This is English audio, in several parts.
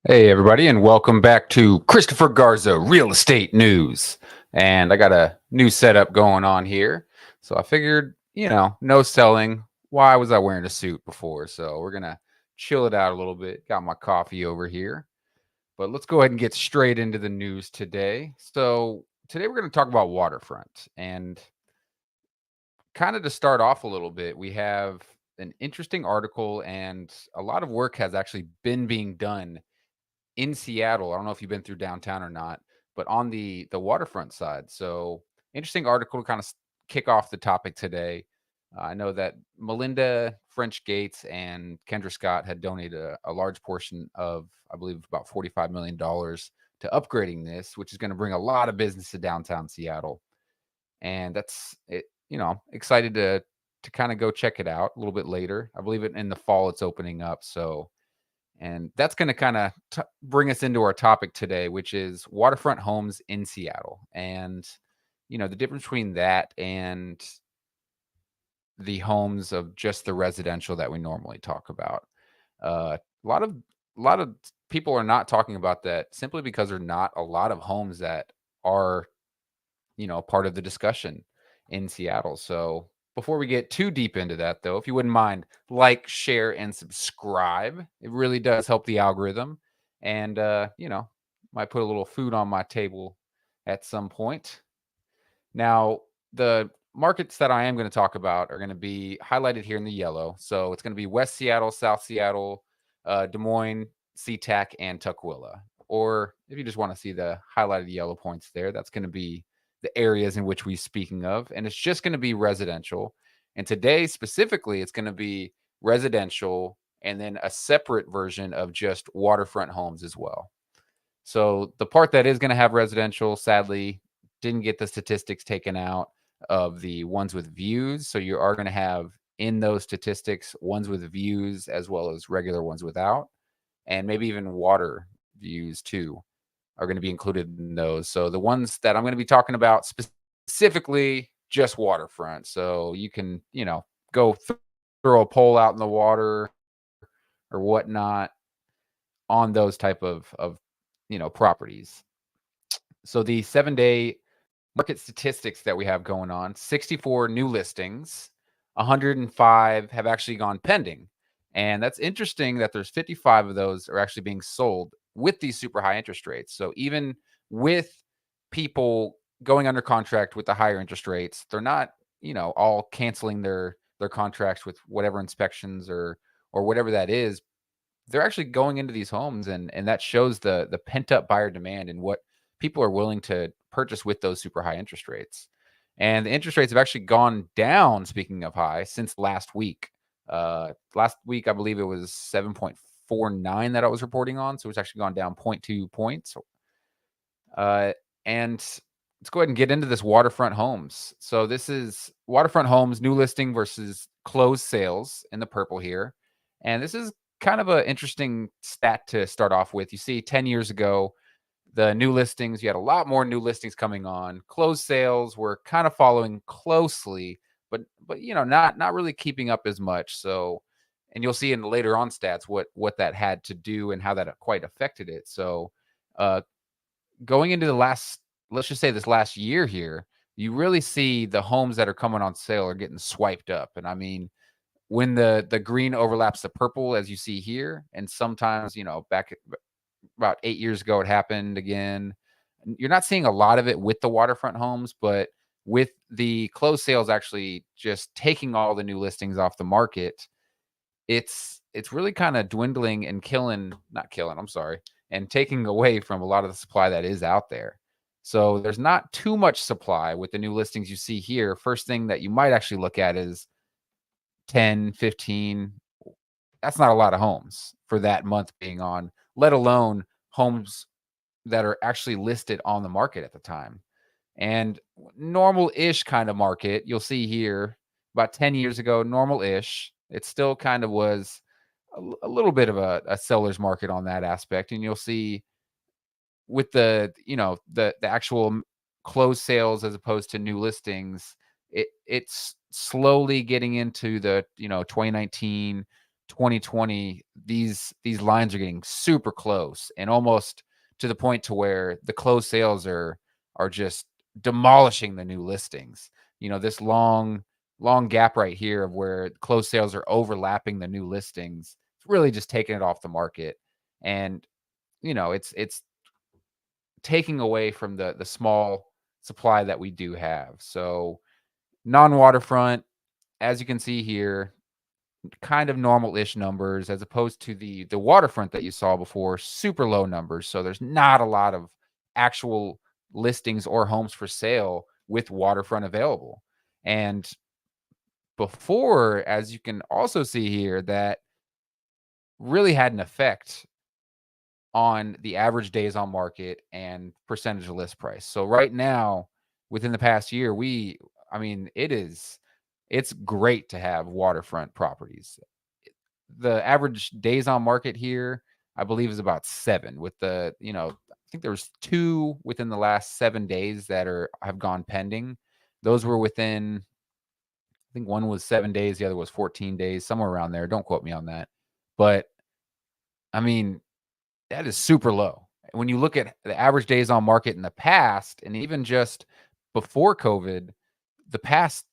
Hey, everybody, and welcome back to Christopher Garza Real Estate News. And I got a new setup going on here. So I figured, no selling. Why was I wearing a suit before? So we're going to chill it out a little bit. Got my coffee over here. But let's go ahead and get straight into the news today. So today we're going to talk about Waterfront. And kind of to start off a little bit, we have an interesting article, and a lot of work has actually been being done in Seattle. I don't know if you've been through downtown or not, but on the waterfront side. So interesting article to kind of kick off the topic today. I know that Melinda French Gates and Kendra Scott had donated a large portion of, I believe, about $45 million to upgrading this, which is going to bring a lot of business to downtown Seattle. And that's it. Excited to kind of go check it out a little bit later. I believe it in the fall it's opening up. So and that's going to kind of bring us into our topic today, which is waterfront homes in Seattle. And, the difference between that and the homes of just the residential that we normally talk about. A lot of people are not talking about that simply because there are not a lot of homes that are, part of the discussion in Seattle. So before we get too deep into that, though, if you wouldn't mind, like, share, and subscribe. It really does help the algorithm. And, might put a little food on my table at some point. Now, the markets that I am going to talk about are going to be highlighted here in the yellow. So it's going to be West Seattle, South Seattle, Des Moines, SeaTac, and Tukwila. Or if you just want to see the highlighted yellow points there, that's going to be the areas in which we're speaking of. And it's just going to be residential. And today, specifically, it's going to be residential and then a separate version of just waterfront homes as well. So the part that is going to have residential, sadly, didn't get the statistics taken out of the ones with views. So you are going to have in those statistics ones with views as well as regular ones without, and maybe even water views too are going to be included in those. So the ones that I'm going to be talking about specifically just waterfront. So you can, go throw a pole out in the water or whatnot on those type of properties. So the 7-day market statistics that we have going on: 64 new listings, 105 have actually gone pending. And that's interesting that there's 55 of those are actually being sold with these super high interest rates. So even with people going under contract with the higher interest rates, they're not, all canceling their contracts with whatever inspections or whatever that is. They're actually going into these homes, and that shows the pent up buyer demand and what people are willing to purchase with those super high interest rates. And the interest rates have actually gone down, speaking of high, since last week. Last week, I believe it was 7.49 that I was reporting on. So it's actually gone down zero point 0.2 points. And let's go ahead and get into this waterfront homes. So this is waterfront homes, new listing versus closed sales in the purple here. And this is kind of an interesting stat to start off with. You see, 10 years ago, the new listings, you had a lot more new listings coming on. Closed sales were kind of following closely, but not really keeping up as much. So, and you'll see in the later on stats what that had to do and how that quite affected it. So, uh, going into the last, let's just say this last year here, you really see the homes that are coming on sale are getting swiped up. And I mean, when the green overlaps the purple, as you see here, and sometimes, back about 8 years ago, it happened again. You're not seeing a lot of it with the waterfront homes, but with the closed sales actually just taking all the new listings off the market, it's really kind of dwindling and not killing, I'm sorry, and taking away from a lot of the supply that is out there. So there's not too much supply with the new listings you see here. First thing that you might actually look at is 10, 15. That's not a lot of homes for that month being on, let alone homes that are actually listed on the market at the time. And normal-ish kind of market, you'll see here about 10 years ago, normal-ish. It still kind of was a little bit of a seller's market on that aspect. And you'll see with the actual closed sales as opposed to new listings, it's slowly getting into the 2019 2020, these lines are getting super close and almost to the point to where the closed sales are just demolishing the new listings. This long gap right here of where closed sales are overlapping the new listings. It's really just taking it off the market. And it's taking away from the small supply that we do have. So non-waterfront, as you can see here, kind of normal-ish numbers as opposed to the waterfront that you saw before, super low numbers. So there's not a lot of actual listings or homes for sale with waterfront available. And before, as you can also see here, that really had an effect on the average days on market and percentage of list price. So right now, within the past year, it's great to have waterfront properties. The average days on market here, I believe, is about 7 with I think there's 2 within the last 7 days that have gone pending. Those were within, I think one was 7 days, the other was 14 days, somewhere around there. Don't quote me on that. But I mean, that is super low. When you look at the average days on market in the past, and even just before COVID, the past,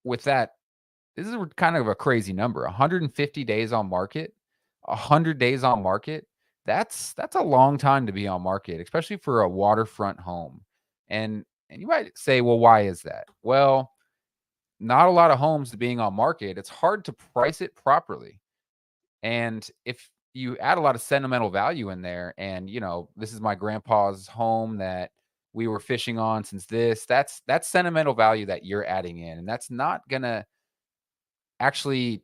with that, this is kind of a crazy number. 150 days on market, 100 days on market. That's a long time to be on market, especially for a waterfront home. And you might say, well, why is that? Well, not a lot of homes being on market. It's hard to price it properly. And if you add a lot of sentimental value in there, and this is my grandpa's home that we were fishing on since that's sentimental value that you're adding in. And that's not gonna actually,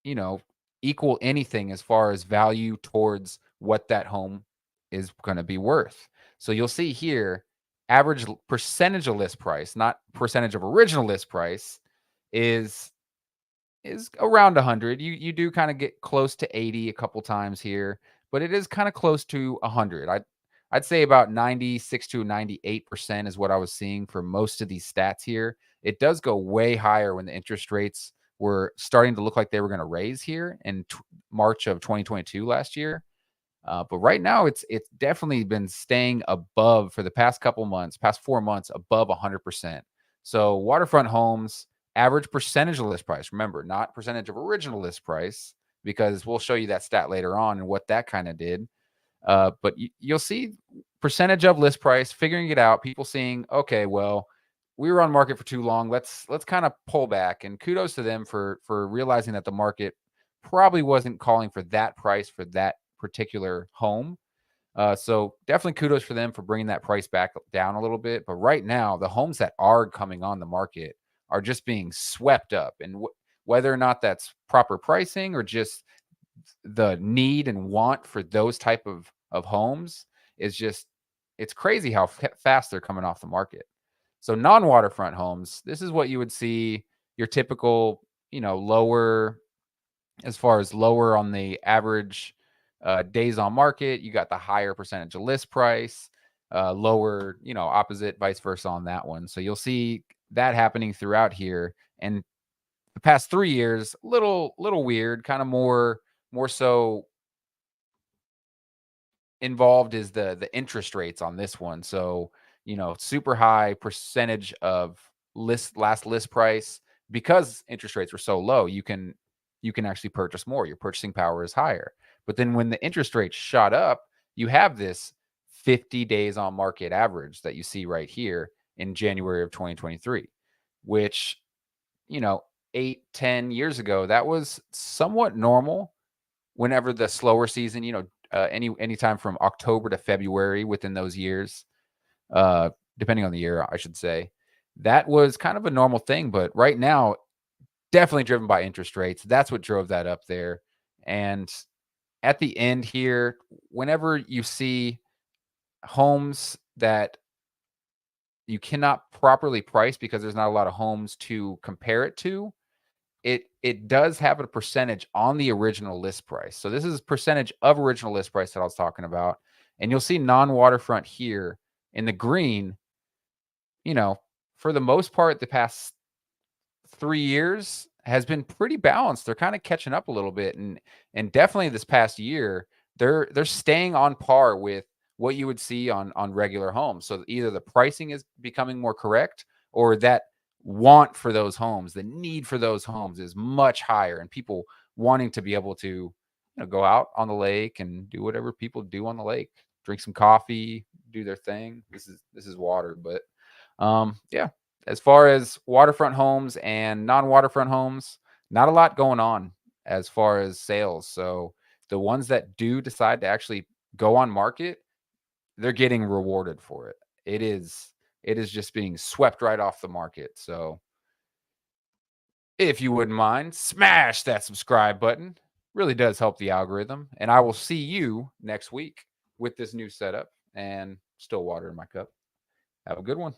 you know, equal anything as far as value towards what that home is gonna be worth. So you'll see here, average percentage of list price, not percentage of original list price, is is around 100. You do kind of get close to 80 a couple times here, but it is kind of close to 100. I'd say about 96 to 98% is what I was seeing for most of these stats here. It does go way higher when the interest rates were starting to look like they were going to raise here in March of 2022 last year. But right now, it's definitely been staying above for the past couple months, past 4 months, above 100%. So waterfront homes, average percentage of list price. Remember, not percentage of original list price, because we'll show you that stat later on and what that kind of did. But you'll see percentage of list price, figuring it out. People seeing, okay, well, we were on market for too long. Let's kind of pull back. And kudos to them for realizing that the market probably wasn't calling for that price for that particular home. So definitely kudos for them for bringing that price back down a little bit. But right now, the homes that are coming on the market are just being swept up, and whether or not that's proper pricing or just the need and want for those type of homes is just, it's crazy how fast they're coming off the market. So non-waterfront homes, this is what you would see your typical, lower, as far as lower on the average days on market. You got the higher percentage of list price, lower, opposite, vice versa on that one. So you'll see that happening throughout here. And the past 3 years, little weird, kind of more so involved is the interest rates on this one. So, super high percentage of last list price, because interest rates were so low, you can actually purchase more. Your purchasing power is higher. But then when the interest rates shot up, you have this 50 days on market average that you see right here in January of 2023, which, 8-10 years ago, that was somewhat normal. Whenever the slower season, anytime from October to February within those years, uh, depending on the year, I should say, that was kind of a normal thing. But right now, definitely driven by interest rates. That's what drove that up there. And at the end here, whenever you see homes that you cannot properly price because there's not a lot of homes to compare it to, it does have a percentage on the original list price. So this is percentage of original list price that I was talking about. And you'll see non-waterfront here in the green, you know, for the most part, the past 3 years has been pretty balanced. They're kind of catching up a little bit, and definitely this past year, they're staying on par with what you would see on regular homes. So either the pricing is becoming more correct, or that want for those homes, the need for those homes is much higher, and people wanting to be able to, go out on the lake and do whatever people do on the lake, drink some coffee, do their thing. This is water, but yeah, as far as waterfront homes and non-waterfront homes, not a lot going on as far as sales. So the ones that do decide to actually go on market, they're getting rewarded for it. It is just being swept right off the market. So if you wouldn't mind, smash that subscribe button. Really does help the algorithm. And I will see you next week with this new setup and still water in my cup. Have a good one.